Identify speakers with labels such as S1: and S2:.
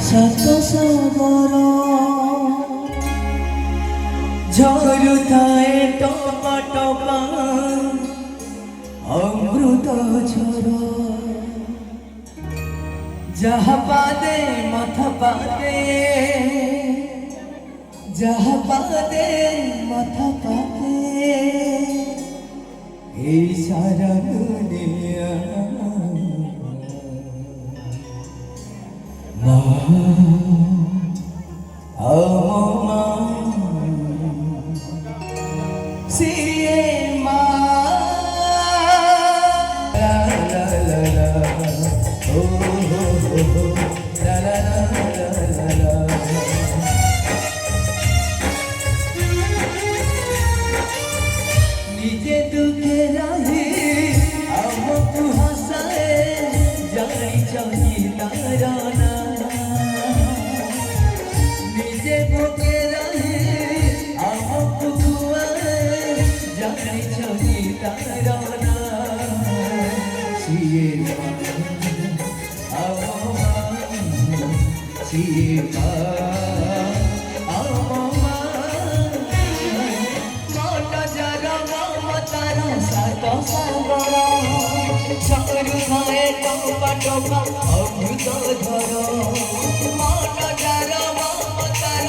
S1: সাত সাগর ঝরুথায় টপা টপা অমৃত ঝর যাহা পাদে মাথা পাদে যাহা পাদে মাথা পাদে এই সারা দুনিয়া মা মা সিয়ে মা লা লা লা লা ও হো হো হো লা লা লা লা লা নিজে দুঃখে রাহে আমকু হাসায়ে জানি চাহি তারানা নিজে বুকে রাহে আমকু খুয়ায়ে জানি চাহি তারানা সিয়ে সিয়ে ঝরুথায় টপা টপা অমৃত ঝর মন যার মমতার